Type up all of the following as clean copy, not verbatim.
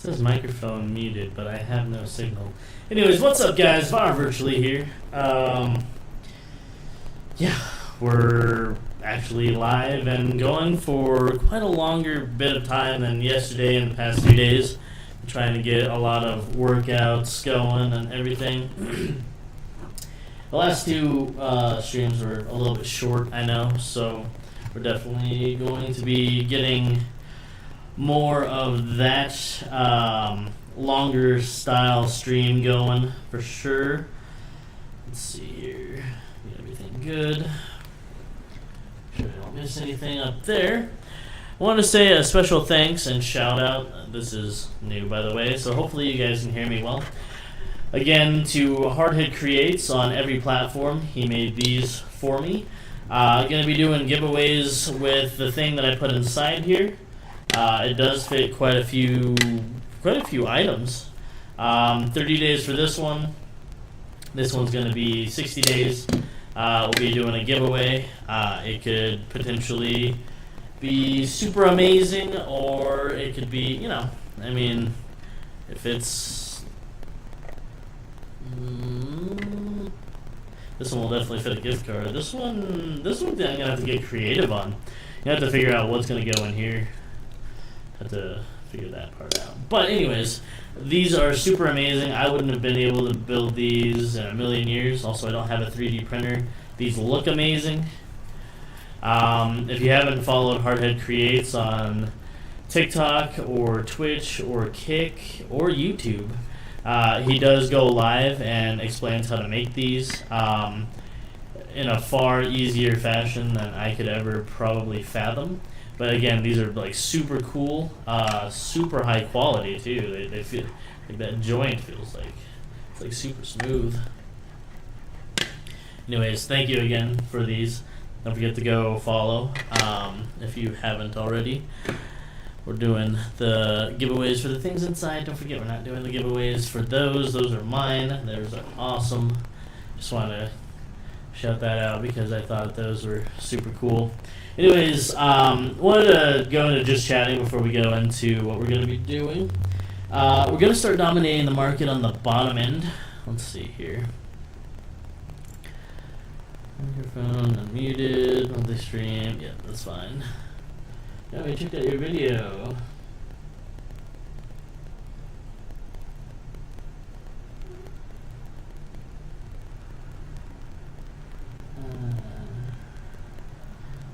says microphone muted, but I have no signal. Anyways, what's up, guys? Var Virtually here. Yeah, we're actually live and going for quite a longer bit of time than yesterday and the past few days. I'm trying to get a lot of workouts going and everything. The last two streams were a little bit short, I know, so we're definitely going to be getting more of that longer style stream going for sure. Let's see here. Get everything good. Make sure I don't miss anything up there. I want to say a special thanks and shout out. This is new, by the way, so hopefully you guys can hear me well. Again, to Hardhead Creates on every platform. He made these for me. Going to be doing giveaways with the thing that I put inside here. It does fit quite a few items. 30 days for this one. This one's going to be 60 days. We'll be doing a giveaway. It could potentially be super amazing, or it could be, if it's... This one will definitely fit a gift card. This one I'm going to have to get creative on. You have to figure out what's going to go in here. Have to figure that part out. But anyways, these are super amazing. I wouldn't have been able to build these in a million years. Also, I don't have a 3D printer. These look amazing. If you haven't followed Hardhead Creates on TikTok or Twitch or Kick or YouTube, he does go live and explains how to make these in a far easier fashion than I could ever probably fathom. But again, these are like super cool, super high quality too. They feel like that joint feels like it's like super smooth. Anyways, thank you again for these. Don't forget to go follow if you haven't already. We're doing the giveaways for the things inside. Don't forget, we're not doing the giveaways for those. Those are mine. Those are awesome. Just want to shout that out because I thought those were super cool. Anyways, wanted to go into just chatting before we go into what we're going to be doing. We're going to start dominating the market on the bottom end. Let's see here. Microphone unmuted. Monthly stream. Yeah, that's fine. Yeah, we checked out your video.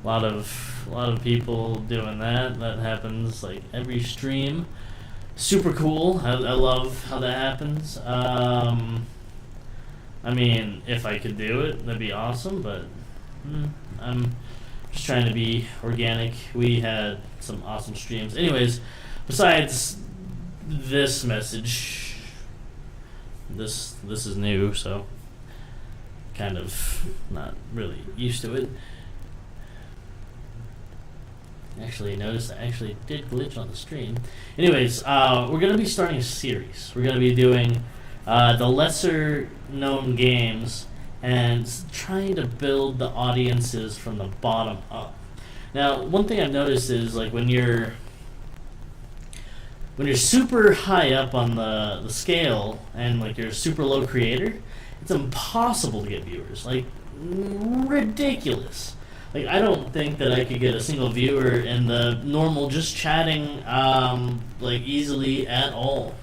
A lot of people doing that. That happens like every stream. Super cool. I love how that happens. If I could do it, that'd be awesome. But I'm just trying to be organic. We had some awesome streams. Anyways, besides this message, this is new, so kind of not really used to it. Actually, notice I actually did glitch on the stream. Anyways, we're going to be starting a series. We're going to be doing the lesser known games and trying to build the audiences from the bottom up. Now, one thing I've noticed is like when you're super high up on the scale and like you're a super low creator, it's impossible to get viewers. Like ridiculous. Like I don't think that I could get a single viewer in the normal just chatting like easily at all.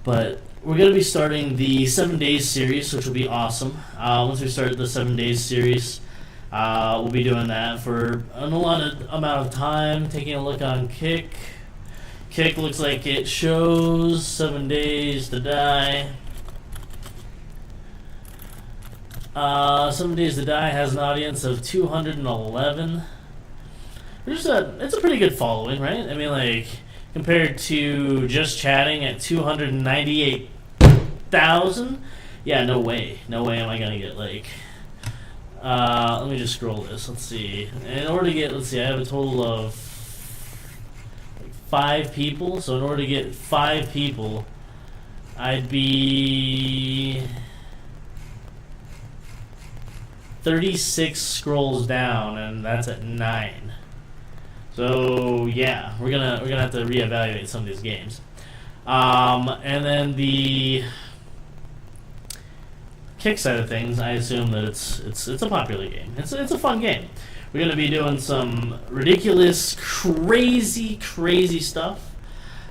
But we're going to be starting the 7 days series, which will be awesome. Once we start the 7 days series, we'll be doing that for an allotted amount of time, taking a look on Kick. Kick looks like it shows 7 days to die. 7 days to die has an audience of 211. It's a pretty good following, right? I mean, like, compared to just chatting at 298,000, yeah, no way am I gonna get like. Let me just scroll this. Let's see. In order to get, I have a total of like 5 people. So in order to get 5 people, I'd be 36 scrolls down, and that's at 9. So yeah, we're gonna have to reevaluate some of these games. And then the kick side of things, I assume that it's a popular game. It's a fun game. We're gonna be doing some ridiculous, crazy stuff.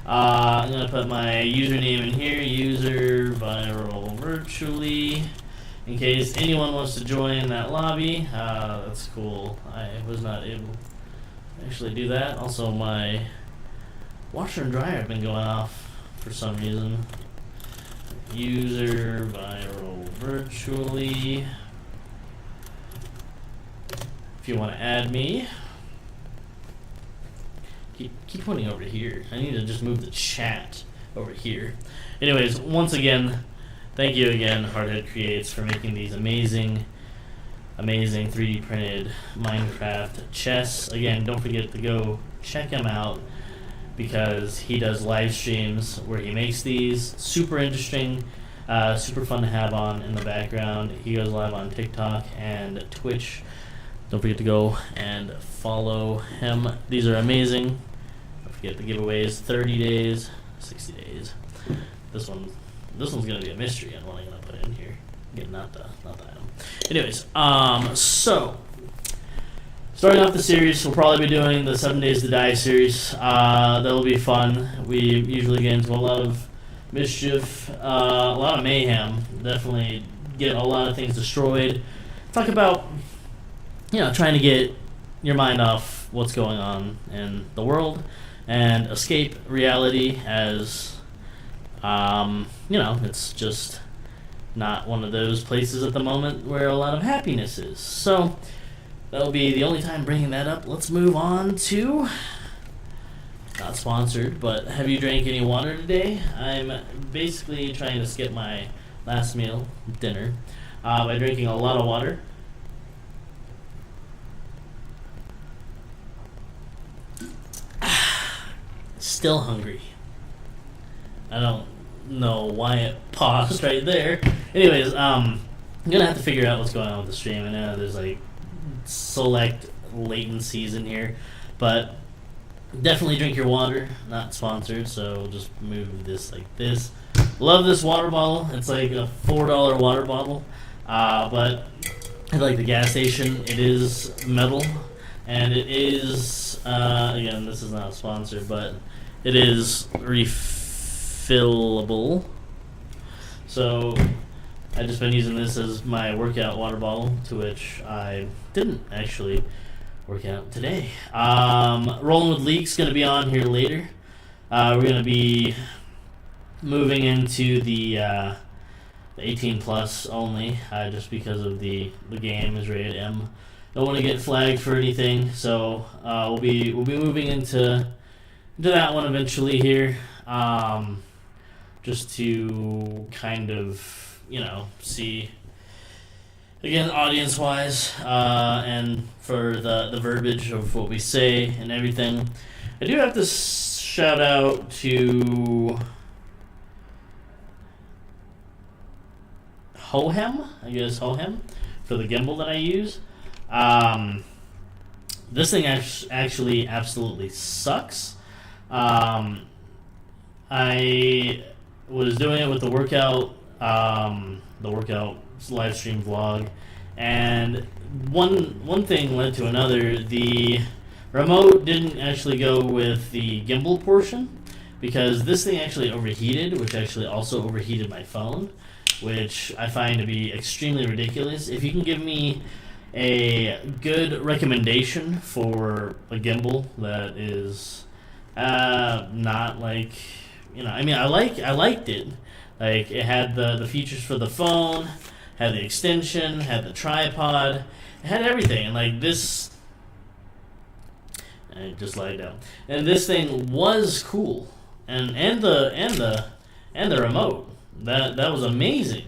I'm gonna put my username in here, user viral virtually, in case anyone wants to join that lobby. That's cool. I was not able to actually do that. Also, my washer and dryer have been going off for some reason. User viral virtually. If you want to add me, keep pointing over here. I need to just move the chat over here. Anyways, once again, thank you again, Hardhead Creates, for making these amazing 3D printed Minecraft chests. Again, don't forget to go check him out, because he does live streams where he makes these. Super interesting, super fun to have on in the background. He goes live on TikTok and Twitch. Don't forget to go and follow him. These are amazing. Don't forget the giveaways, 30 days, 60 days. This one's gonna be a mystery on what I'm gonna put in here. Again, not the item. Anyways, so starting off the series, we'll probably be doing the 7 Days to Die series. That'll be fun. We usually get into a lot of mischief, a lot of mayhem. Definitely get a lot of things destroyed. Talk about, trying to get your mind off what's going on in the world and escape reality, as, it's just not one of those places at the moment where a lot of happiness is. So that'll be the only time bringing that up. Let's move on to, not sponsored, but have you drank any water today? I'm basically trying to skip my last meal, dinner, by drinking a lot of water. Still hungry. I don't know why it paused right there. Anyways, I'm gonna have to figure out what's going on with the stream. I know there's like select latencies in here, but definitely drink your water. Not sponsored, so just move this like this. Love this water bottle. It's like a $4 water bottle, but at like the gas station, it is metal, and it is again, this is not sponsored, but it is refillable. So I've just been using this as my workout water bottle, to which I didn't actually work out today. Rolling with Leaks going to be on here later. We're going to be moving into the 18 plus only, just because of the game is rated M. Don't want to get flagged for anything, so we'll be moving into that one eventually here, just to kind of see, again, audience-wise, and for the verbiage of what we say and everything. I do have to shout out to Hohem, for the gimbal that I use. This thing actually absolutely sucks. I was doing it with the workout live stream vlog, and one thing led to another. The remote didn't actually go with the gimbal portion, because this thing actually overheated, which actually also overheated my phone, which I find to be extremely ridiculous. If you can give me a good recommendation for a gimbal that is not like, I liked it. Like, it had the features for the phone, had the extension, had the tripod, it had everything. And like this, I just lied down. And this thing was cool, and the remote that was amazing.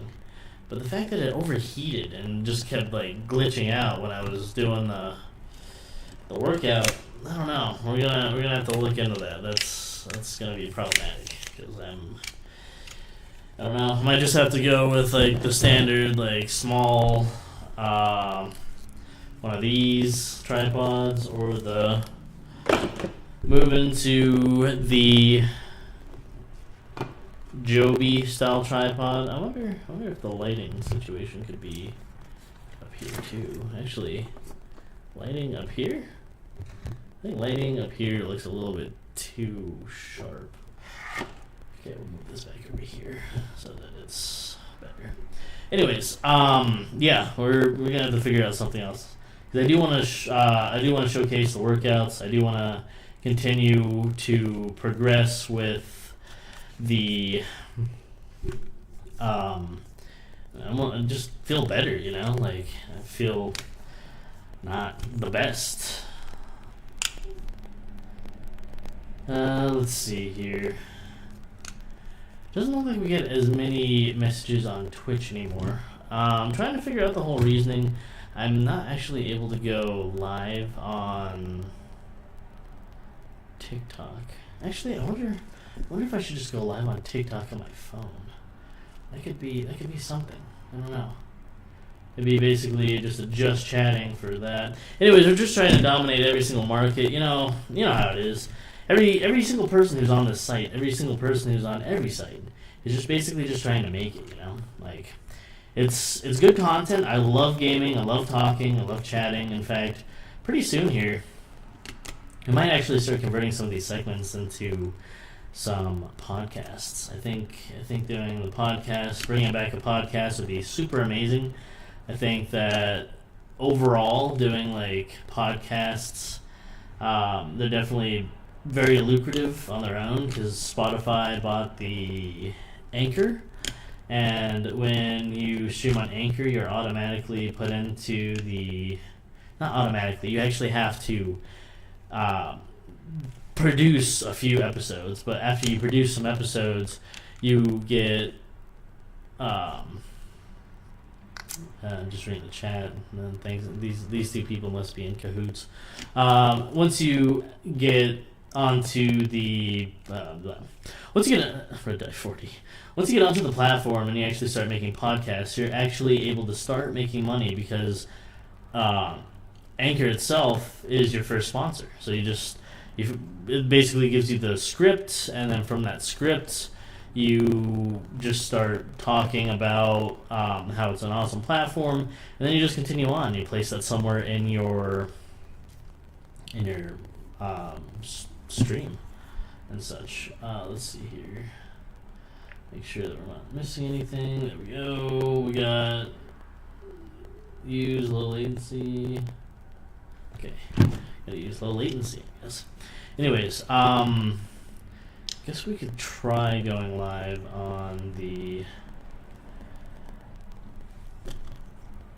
But the fact that it overheated and just kept like glitching out when I was doing the workout, I don't know. We're gonna have to look into that. That's gonna be problematic, because I don't know. I might just have to go with like the standard like small one of these tripods, or move into the Joby style tripod. I wonder if the lighting situation could be up here too. Actually, lighting up here? I think lighting up here looks a little bit too sharp. Okay, we'll move this back over here so that it's better. Anyways, yeah, we're gonna have to figure out something else. Because I do want to showcase the workouts. I do want to continue to progress with the I want to just feel better, you know, like I feel not the best. Let's see here. Doesn't look like we get as many messages on Twitch anymore. I'm trying to figure out the whole reasoning. I'm not actually able to go live on TikTok. Actually, I wonder if I should just go live on TikTok on my phone. That could be something. I don't know. It'd be basically just chatting for that. Anyways, we're just trying to dominate every single market. You know how it is. Every single person who's on this site, every single person who's on every site is just basically just trying to make it, you know? Like, it's good content. I love gaming. I love talking. I love chatting. In fact, pretty soon here, I might actually start converting some of these segments into some podcasts. I think doing the podcast, bringing back a podcast would be super amazing. I think that overall doing like podcasts, they're definitely very lucrative on their own because Spotify bought the Anchor, and when you stream on Anchor, you're automatically put into the, not automatically, you actually have to produce a few episodes, but after you produce some episodes, you get just reading the chat and things. These two people must be in cahoots. Once you get onto the once you get onto the platform and you actually start making podcasts, you're actually able to start making money because Anchor itself is your first sponsor. So it basically gives you the script, and then from that script you just start talking about how it's an awesome platform, and then you just continue on. You place that somewhere in your stream and such. Let's see here. Make sure that we're not missing anything. There we go. We got use low latency. Okay. Gotta use low latency, I guess. Anyways, guess we could try going live on the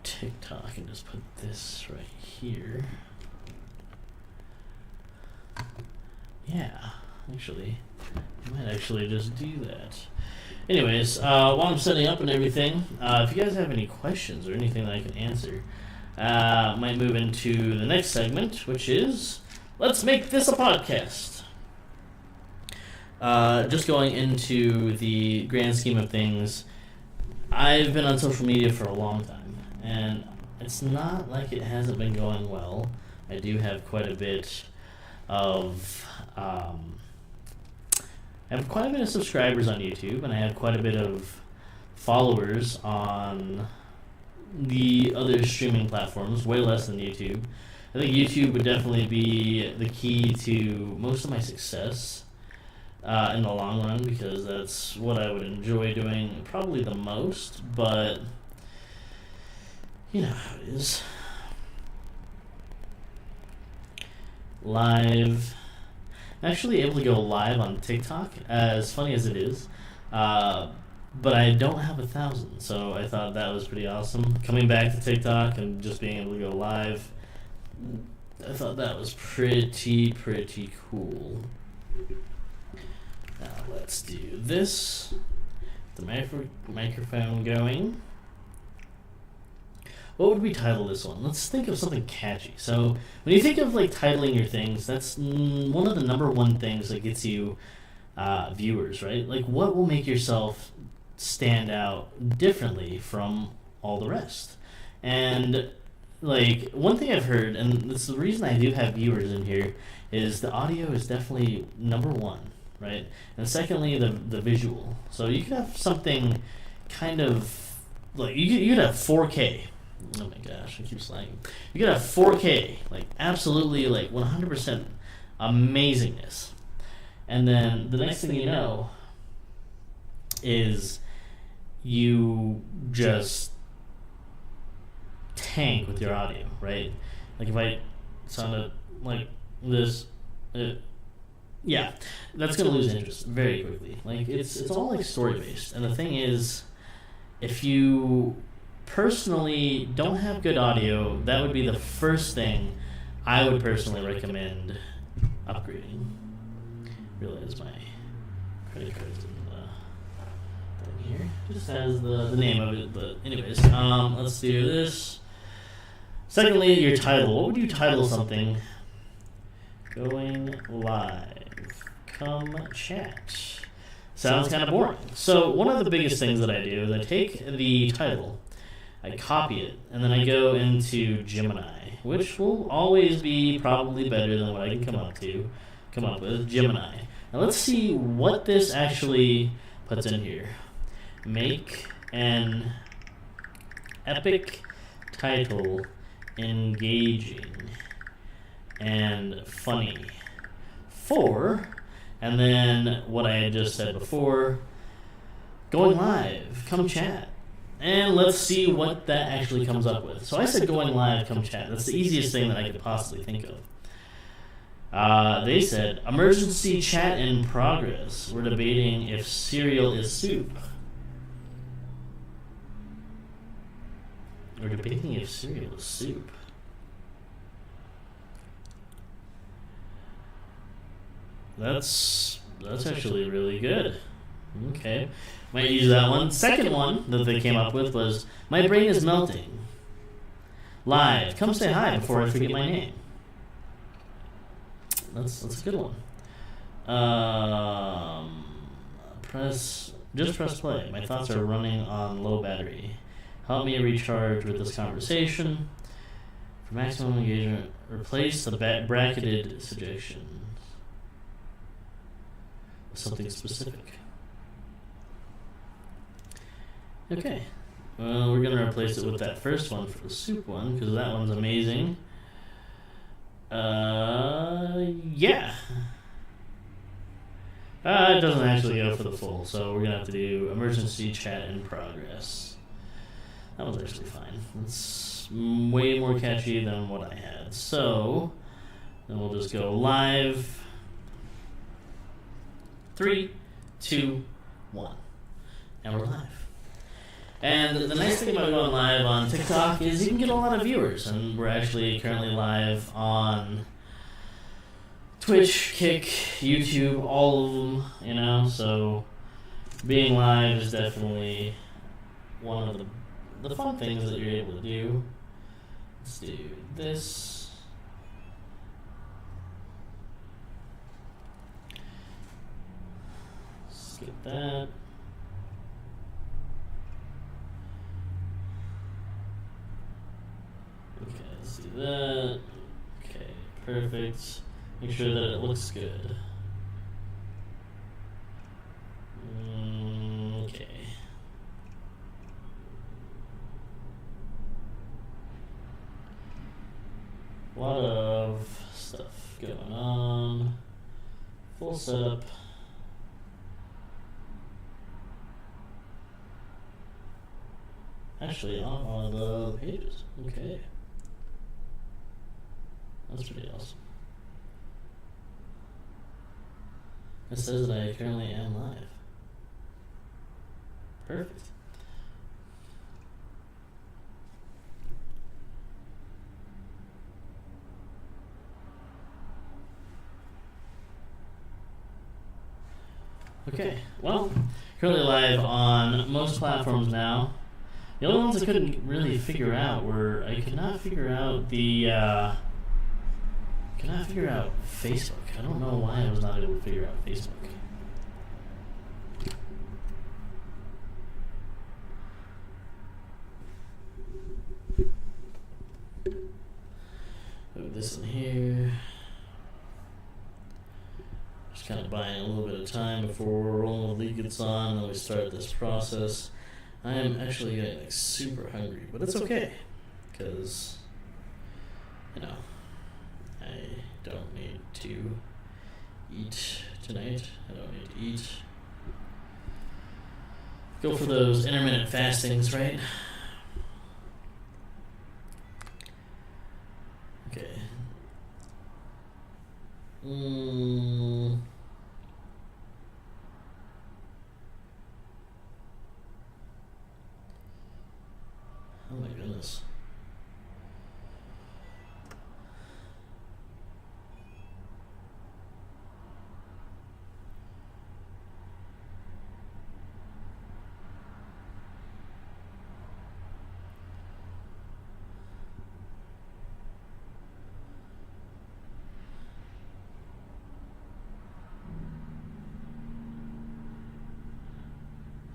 TikTok and just put this right here. Yeah, actually, I might actually just do that. Anyways, while I'm setting up and everything, if you guys have any questions or anything that I can answer, might move into the next segment, which is, let's make this a podcast. Just going into the grand scheme of things, I've been on social media for a long time, and it's not like it hasn't been going well. I do have quite a bit of I have quite a bit of subscribers on YouTube, and I have quite a bit of followers on the other streaming platforms, way less than YouTube. I think YouTube would definitely be the key to most of my success in the long run, because that's what I would enjoy doing probably the most, but you know how it is. Live. I'm actually able to go live on TikTok, as funny as it is, but I don't have 1,000, so I thought that was pretty awesome. Coming back to TikTok and just being able to go live, I thought that was pretty cool. Now let's do this. The microphone going. What would we title this one? Let's think of something catchy. So when you think of like titling your things, that's one of the number one things that gets you viewers, right? Like, what will make yourself stand out differently from all the rest? And like, one thing I've heard, and this is the reason I do have viewers in here, is the audio is definitely number one, right? And secondly, the visual. So you could have something kind of like you could have 4K. Oh my gosh, I keep slanging. You could have 4K, like absolutely like 100% amazingness. And then the next thing you know is you just tank with your audio, right? Like if I sounded like this, yeah, that's gonna lose interest very quickly. Like it's all like story based, and the thing is, if you personally don't have good audio, that would be the first thing I would personally recommend upgrading. Realize my credit card's in the thing here. Just has the name of it, but anyways, let's do this. Secondly, your title. What would you title something? Going live. Come chat. Sounds kind of boring. So one of the biggest things that I do is I take the title, I copy it, and then I go into Gemini, which will always be probably better than what I can come up with, Gemini. Now let's see what this actually puts in here. Make an epic title engaging and funny for, and then what I had just said before, going live, come chat. And let's see what that actually comes up with. So I said going live, come chat. That's the easiest thing that I could possibly think of. They said, emergency chat in progress. We're debating if cereal is soup. We're debating if cereal is soup. That's actually really good. Okay. Might use that one. Second one that they came up with was, my brain is melting. Live. Come say hi before I forget my name. That's a good one. Just press play. My thoughts are running on low battery. Help me recharge with this conversation. For maximum engagement, replace the bracketed suggestions with something specific. Okay. Well, we're going to replace it with that first one for the soup one, because that one's amazing. Yeah. It doesn't actually go for the full, so we're going to have to do emergency chat in progress. That was actually fine. It's way more catchy than what I had. So, then we'll just go live. 3, 2, 1. And we're live. And the nice thing about going live on TikTok is you can get a lot of viewers. And we're actually currently live on Twitch, Kick, YouTube, all of them, So being live is definitely one of the fun things that you're able to do. Let's do this. Skip that. Okay, let's do that. Okay, perfect. Make sure that it looks good. Okay. A lot of stuff going on. Full setup. Actually, on the pages. Okay. That's pretty awesome. It says that I currently am live. Perfect. Okay, well, currently live on most platforms now. The only ones I couldn't really figure out were, I could not figure out Facebook. I don't know why I was not able to figure out Facebook. Put this in here. Just kind of buying a little little bit of time before Rolling with Lee gets on and we start this process. I am actually getting like super hungry, but it's okay, because, you know, I don't need to eat tonight. I don't need to eat. Go for those intermittent fastings, right? Okay. Oh my goodness.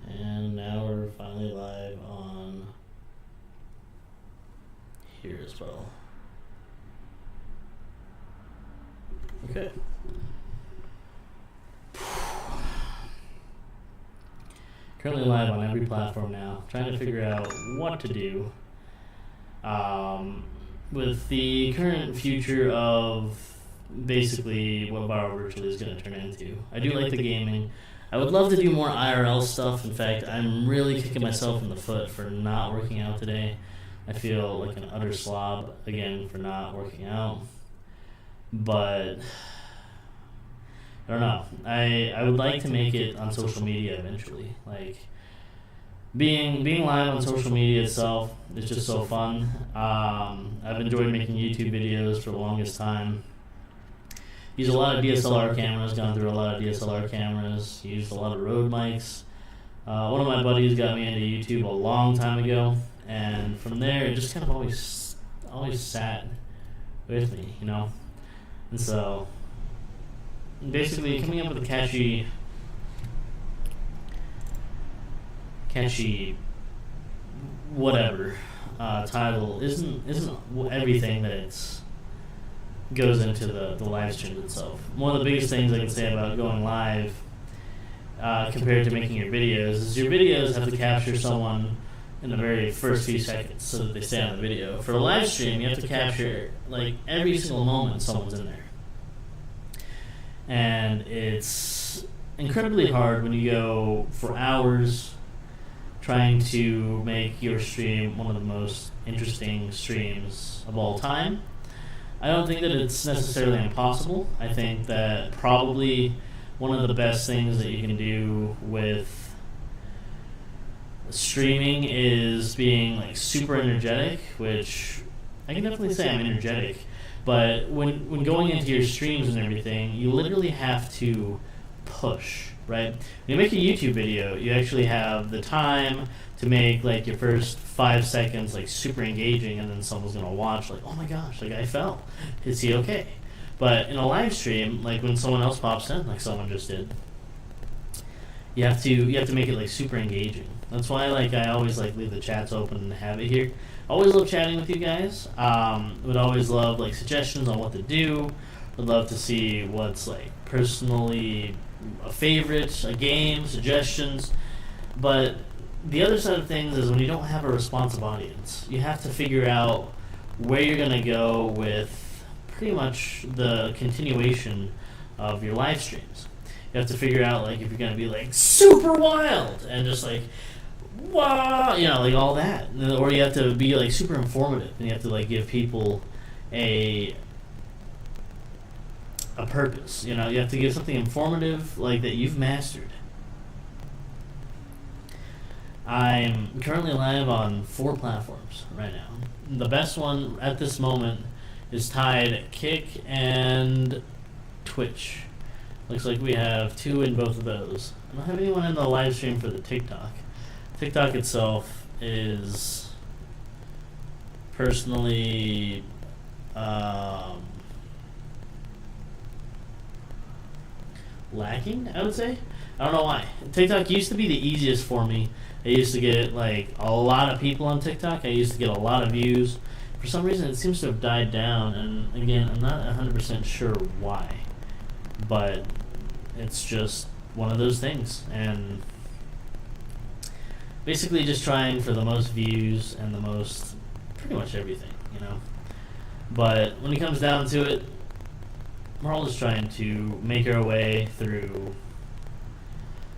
And now we're finally live on here as well. Okay. Currently live on every platform now, trying to figure out what to do with the current future of basically what Borrow Virtually is going to turn into. I do like the gaming. I would love to do more IRL stuff. In fact, I'm really kicking myself in the foot for not working out today. I feel like an utter slob, again, for not working out. But I don't know. I would like to make it on social media eventually. Like, being live on social media itself is just so fun. I've enjoyed making YouTube videos for the longest time. Used a lot of DSLR cameras, gone through a lot of DSLR cameras, used a lot of Rode mics. One of my buddies got me into YouTube a long time ago, and from there it just kind of always sat with me, you know? And so, basically coming up with a catchy whatever title isn't everything that it's goes into the live stream itself. One of the biggest things I can say about going live compared to making your videos is your videos have to capture someone in the very first few seconds so that they stay on the video. For a live stream, you have to capture like every single moment someone's in there. And it's incredibly hard when you go for hours trying to make your stream one of the most interesting streams of all time. I don't think that it's necessarily impossible. I think that probably one of the best things that you can do with streaming is being like super energetic, which I can definitely say I'm energetic. But when going into your streams and everything, you literally have to push, right? When you make a YouTube video, you actually have the time to make like your first 5 seconds like super engaging, and then someone's gonna watch like, oh my gosh, the guy fell. Is he okay? But in a live stream, like when someone else pops in, like someone just did, you have to make it like super engaging. That's why like I always like leave the chats open and have it here. Always love chatting with you guys. Would always love like suggestions on what to do. Would love to see what's like personally a favorite, a game, suggestions. But the other side of things is when you don't have a responsive audience, you have to figure out where you're going to go with pretty much the continuation of your live streams. You have to figure out like if you're going to be like super wild and just like, wow, you know, like all that. Or you have to be like super informative and you have to like give people a purpose. You know, you have to give something informative like that you've mastered. I'm currently live on 4 platforms right now. The best one at this moment is tied at Kick and Twitch. Looks like we have 2 in both of those. I don't have anyone in the live stream for the TikTok. TikTok itself is personally lacking, I would say. I don't know why. TikTok used to be the easiest for me. I used to get like a lot of people on TikTok. I used to get a lot of views. For some reason, it seems to have died down, and again, I'm not 100% sure why. But it's just one of those things, and basically just trying for the most views and the most pretty much everything, you know. But when it comes down to it, we're all just trying to make our way through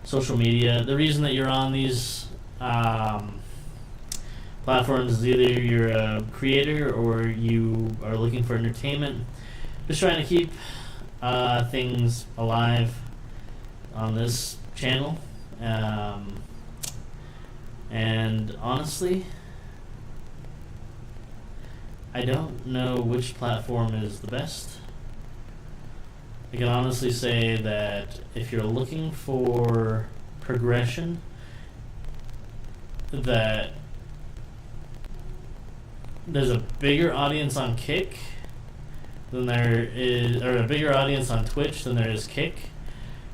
social media. The reason that you're on these platforms is either you're a creator or you are looking for entertainment. Just trying to keep things alive on this channel. And honestly, I don't know which platform is the best. I can honestly say that if you're looking for progression, that there's a bigger audience on Kick than there is, or a bigger audience on Twitch than there is Kick.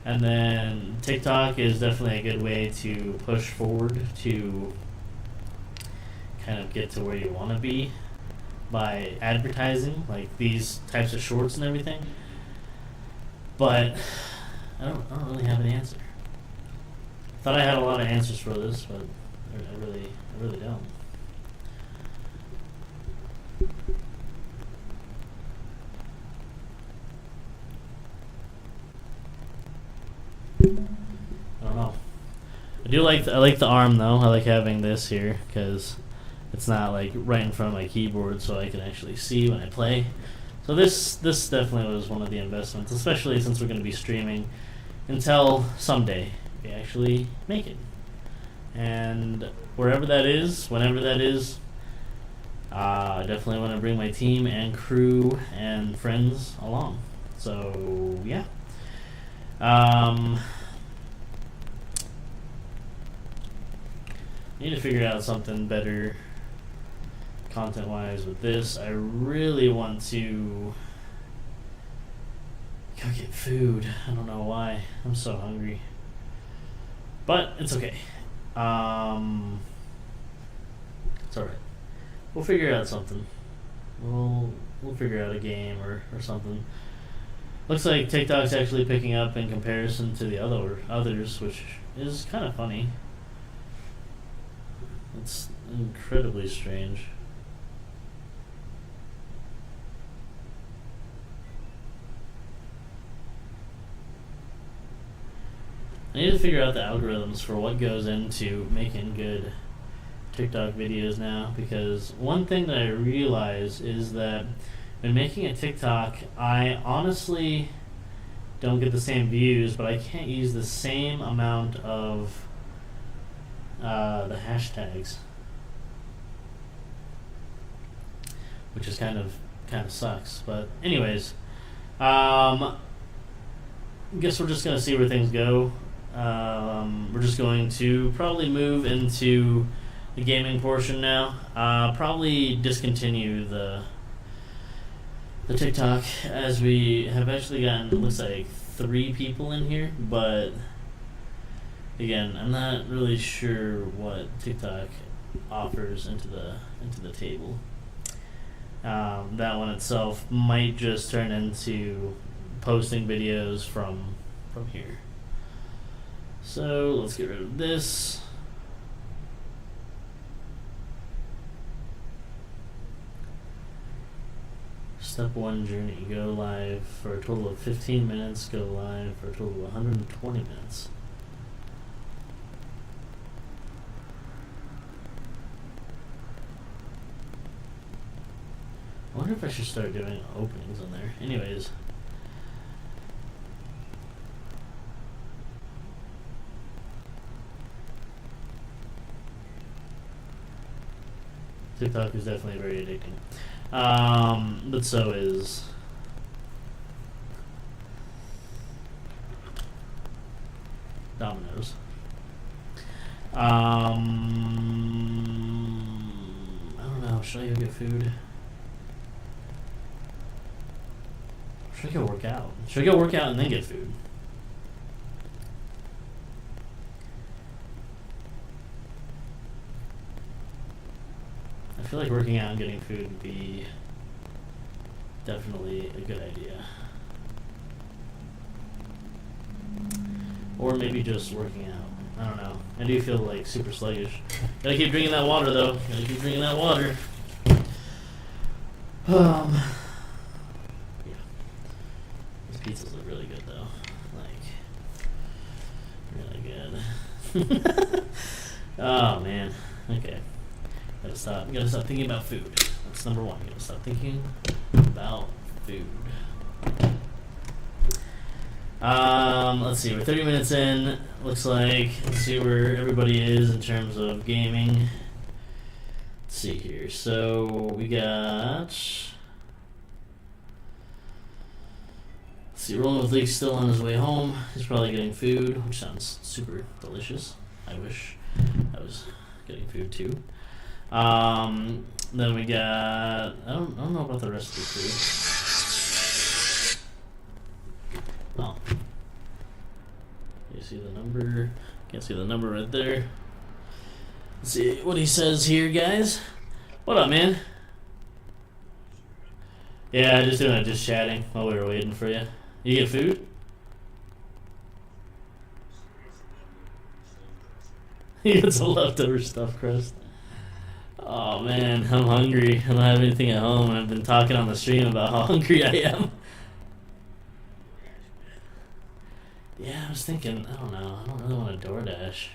And then TikTok is definitely a good way to push forward to kind of get to where you want to be by advertising, like these types of shorts and everything. But I don't really have an answer. Thought I had a lot of answers for this, but I really don't. I don't know. I like the arm though. I like having this here because it's not like right in front of my keyboard, so I can actually see when I play. So this definitely was one of the investments, especially since we're going to be streaming until someday we actually make it. And wherever that is, whenever that is, I definitely want to bring my team and crew and friends along. So yeah. I need to figure out something better content-wise with this. I really want to go get food. I don't know why. I'm so hungry. But it's okay. It's alright. We'll figure out something. We'll figure out a game or something. Looks like TikTok's actually picking up in comparison to the others, which is kind of funny. It's incredibly strange. I need to figure out the algorithms for what goes into making good TikTok videos now, because one thing that I realize is that when making a TikTok, I honestly don't get the same views, but I can't use the same amount of the hashtags, which is kind of sucks. But anyways, guess we're just gonna see where things go. We're just going to probably move into the gaming portion now. Probably discontinue the TikTok, as we have actually gotten, it looks like 3 people in here, but again, I'm not really sure what TikTok offers into the table. That one itself might just turn into posting videos from here. So let's get rid of this. Step 1 journey, go live for a total of 15 minutes, go live for a total of 120 minutes. I wonder if I should start doing openings on there. Anyways. TikTok is definitely very addicting. But so is Domino's. I don't know, should I go get food? Should I go work out? Should I go work out and then get food? I feel like working out and getting food would be definitely a good idea. or maybe just working out. I don't know. I do feel like super sluggish. Gotta keep drinking that water though. Gotta keep drinking that water. Yeah. These pizzas look really good though. Like, really good. Oh man. Okay. Gotta stop thinking about food. That's number one. Gotta stop thinking about food. Let's see, we're 30 minutes in, looks like. Let's see where everybody is in terms of gaming. Let's see here. So we got, let's see, Rolling with Leak's still on his way home. He's probably getting food, which sounds super delicious. I wish I was getting food too. Then we got, I don't know about the rest of the food. Oh. You see the number? Can't see the number right there. Let's see what he says here, guys. What up, man? Yeah, just chatting while we were waiting for you. You get food? He gets a leftover stuffed crust. Oh man, I'm hungry. I don't have anything at home, and I've been talking on the stream about how hungry I am. Yeah, I was thinking, I don't know. I don't really want a DoorDash.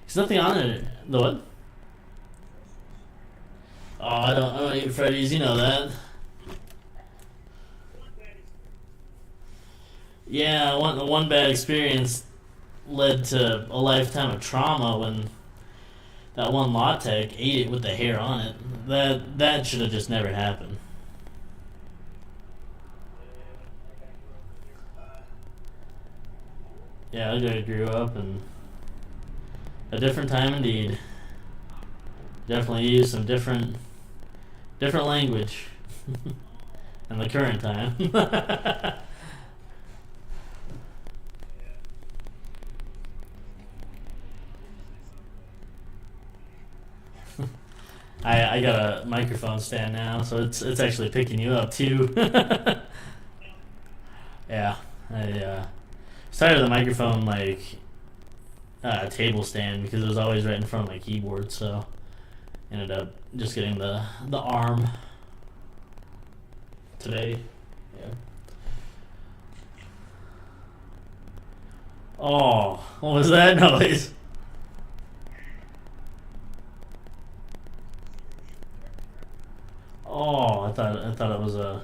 There's nothing on it. The what? Oh, I don't eat Freddy's, you know that. Yeah, one bad experience led to a lifetime of trauma when that one latte ate it with the hair on it. That should have just never happened. Yeah, I grew up in a different time indeed. Definitely used some different language in the current time. I got a microphone stand now, so it's actually picking you up too. Yeah, I started the microphone like table stand because it was always right in front of my keyboard, so ended up just getting the arm today. Yeah. Oh, what was that noise? Oh, I thought it was a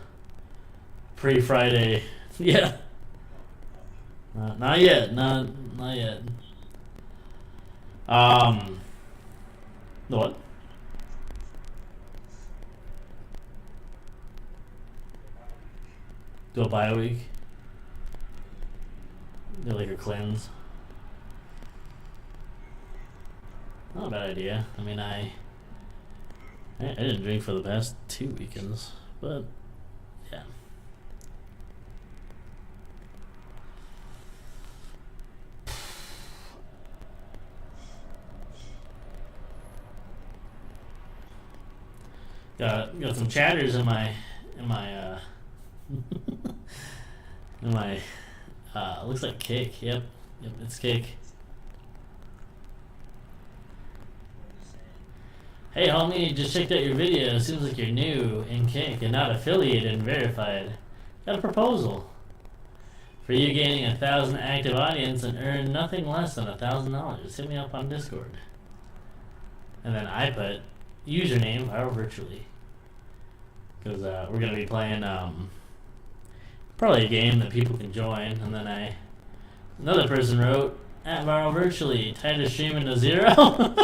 pre-Friday. Yeah. Not yet. Not yet. The what? Do a bye week. Do like a cleanse. Not a bad idea. I mean, I didn't drink for the past 2 weekends, but yeah. Got some chatters in my in my looks like cake. Yep, it's cake. Hey homie, just checked out your video. Seems like you're new in Kink and not affiliated and verified. Got a proposal. For you gaining 1,000 active audience and earn nothing less than $1,000. Hit me up on Discord. And then I put username viral virtually. Because we're going to be playing probably a game that people can join. And then another person wrote, at viral virtually, tied to streaming to 0.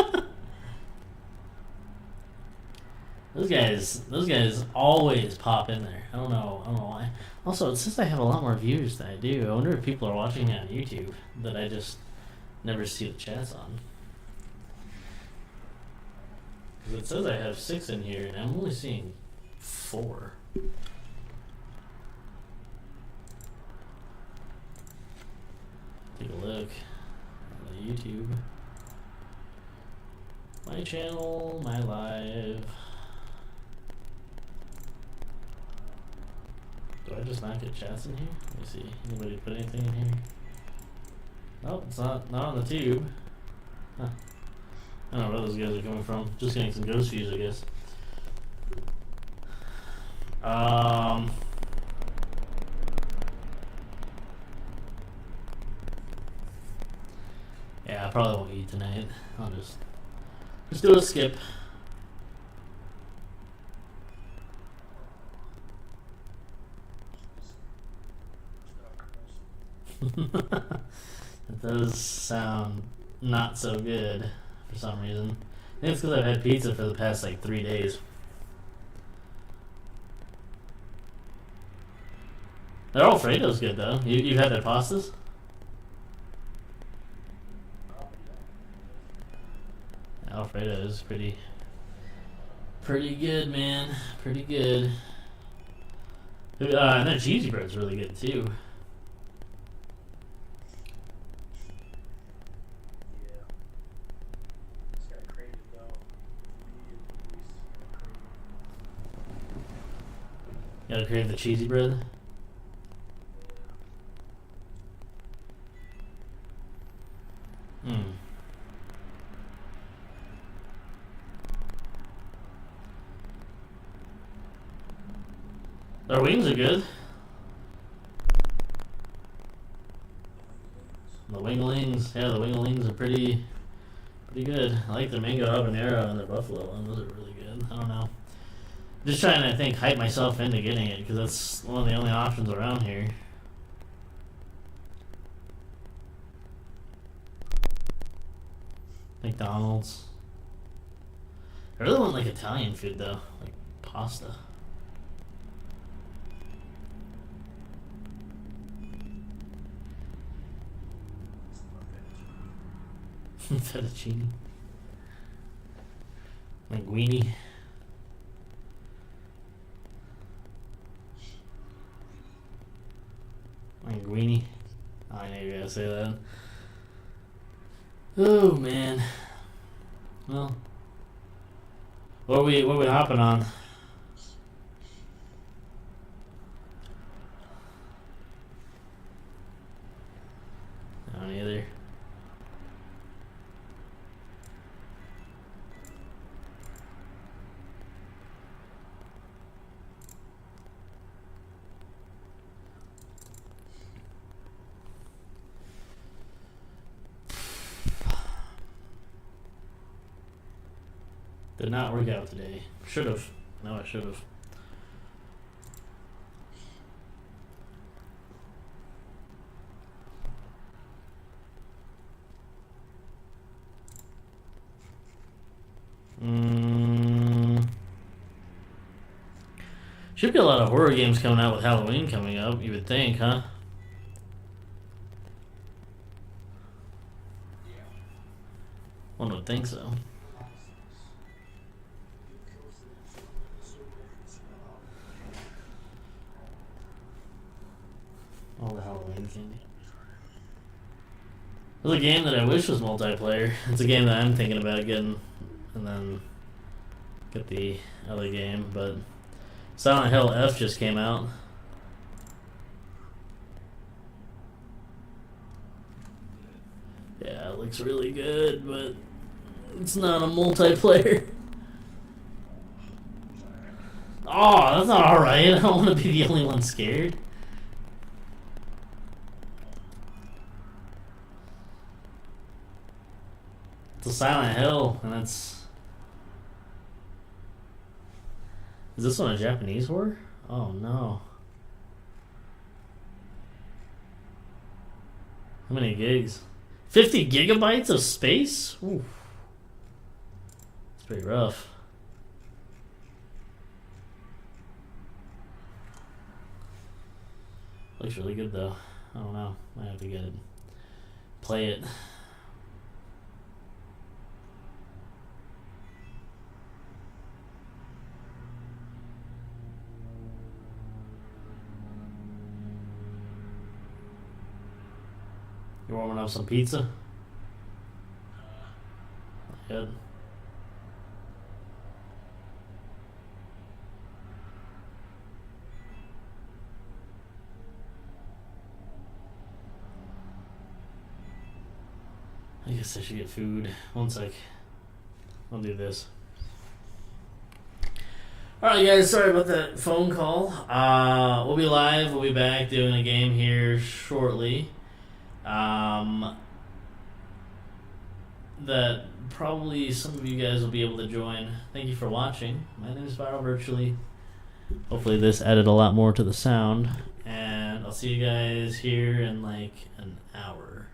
Those guys always pop in there. I don't know why. Also, it says I have a lot more views than I do. I wonder if people are watching it on YouTube that I just never see the chats on. Because it says I have 6 in here, and I'm only seeing 4. Take a look on the YouTube. My channel, my live. Do I just not get chats in here? Let me see. Anybody put anything in here? Oh, it's not on the tube. Huh. I don't know where those guys are coming from. Just getting some ghost views, I guess. Yeah, I probably won't eat tonight. I'll just do a skip. It does sound not so good for some reason. I think it's because I've had pizza for the past like 3 days. Their Alfredo's good though. You've had their pastas? Alfredo is pretty good, man. Pretty good. And their cheesy bread's really good too. You gotta crave the cheesy bread. Their wings are good. The winglings, yeah, the winglings are pretty good. I like the mango habanero and the buffalo one. Those are really good. I don't know. Just trying to hype myself into getting it because that's one of the only options around here. McDonald's. I really want like Italian food though, like pasta. Fettuccine. Linguine. Linguine. Oh, I know you gotta say that. Oh man. Well, what are we hopping on? I don't either. Did not work out today. Should have. No, I should have. Should be a lot of horror games coming out with Halloween coming up, you would think, huh? One would think so. All the Halloween candy. There's a game that I wish was multiplayer. It's a game that I'm thinking about getting, and then get the other game, but Silent Hill F just came out. Yeah, it looks really good, but it's not a multiplayer. Oh, that's not alright. I don't want to be the only one scared. It's a Silent Hill, and it's... Is this one a Japanese horror? Oh no. How many gigs? 50 gigabytes of space? Ooh. It's pretty rough. Looks really good though. I don't know. Might have to get it. Play it. You warming up some pizza? Good. I guess I should get food. One sec. I'll do this. Alright guys, sorry about that phone call. We'll be live, we'll be back doing a game here shortly. That probably some of you guys will be able to join. Thank you for watching. My name is Viral Virtually. Hopefully this added a lot more to the sound. And I'll see you guys here in like an hour.